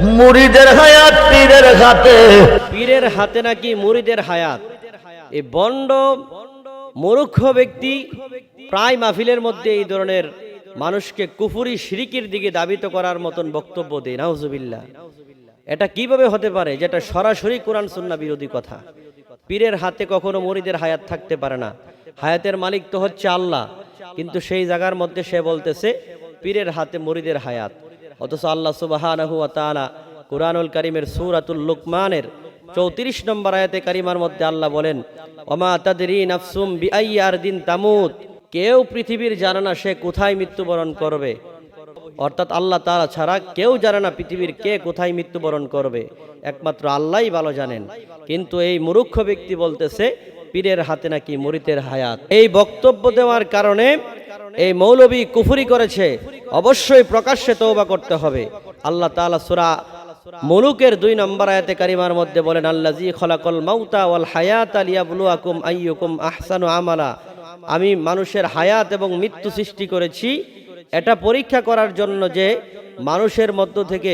মুরিদের হায়াত পীরের হাতে, পীরের হাতে নাকি মুরিদের হায়াত। এই বন্ড মূর্খ ব্যক্তি প্রায় মাহফিলের মধ্যে এই ধরনের মানুষকে কুফরি শিরিকের দিকে দাবিত করার মতন বক্তব্য দেয়। নাউজুবিল্লাহ। এটা কিভাবে হতে পারে যেটা সরাসরি কোরআন সুন্নাহ বিরোধী কথা? পীরের হাতে কখনো মুরিদের হায়াত থাকতে পারে না। হায়াতের মালিক তো হচ্ছে আল্লাহ, কিন্তু সেই জায়গার মধ্যে সে বলতেছে পীরের হাতে মুরিদের হায়াত। অথচ আল্লাহ সুবহানাহু ওয়া তাআলা কুরআনুল কারীমের সূরাতুল লুকমানের 34 নম্বর আয়াতে কারিমার মধ্যে আল্লাহ বলেন, ওমা তাদরি নাফসুম বিআইয়ি আরদিন তামুত, কেউ পৃথিবীর জানে না সে কোথায় মৃত্যুবরণ করবে। অর্থাৎ আল্লাহ তাআলা ছাড়া কেউ জানে না পৃথিবীর কে কোথায় মৃত্যুবরণ করবে, একমাত্র আল্লাহই ভালো জানেন। কিন্তু এই মূর্খ ব্যক্তি বলতেছে পীরের হাতে নাকি মুরিদের হায়াত। এই বক্তব্য দেওয়ার কারণে এই মৌলবী কুফরি করেছে। অবশ্যই প্রকাশ্যে তওবা করতে হবে। আল্লাহ তাআলা সূরা মুলুকের 2 নম্বর আয়াতে কারিমার মধ্যে বলেন, আল্লাযী খলাকাল মাউতা ওয়াল হায়াতা লিয়াবলুয়াকুম আইয়ুকুম আহসানু আমালা, আমি মানুষের হায়াত এবং মৃত্যু সৃষ্টি করেছি এটা পরীক্ষা করার জন্য যে মানুষের মধ্য থেকে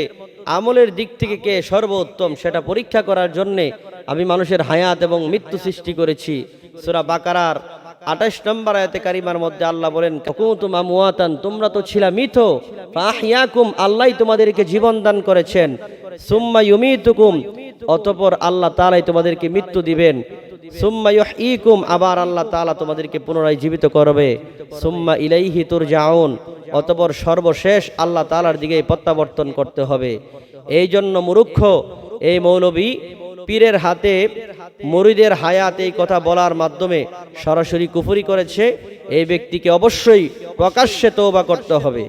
আমলের দিক থেকে কে সর্বোত্তম সেটা পরীক্ষা করার জন্যে আমি মানুষের হায়াত এবং মৃত্যু সৃষ্টি করেছি। সূরা বাকারার 28 নম্বর আয়াতে কারিমার মধ্যে আল্লাহ বলেন, কুনতুম আমওয়াতান, তোমরা তো ছিলা মৃত, ফাহইয়াকুম, আল্লাহ তোমাদেরকে জীবন দান করেছেন, সুম্মা ইউমিতুকুম, অতঃপর আল্লাহ তাআলাই তোমাদেরকে মৃত্যু দিবেন, সুম্মা ইউহয়িকুম, আবার আল্লাহ তাআলা তোমাদেরকে পুনরায় জীবিত করবে, সুম্মা ইলাইহি তুরজাউন, অতঃপর সর্বশেষ আল্লাহ তাআলার দিকে প্রত্যাবর্তন করতে হবে। এই জন্য মূর্খ এই মৌলবী পীরের হাতে মুরিদের হায়াত এই কথা বলার মাধ্যমে সরাসরি কুফরি করেছে। এই ব্যক্তিকে অবশ্যই প্রকাশ্যে তওবা করতে হবে।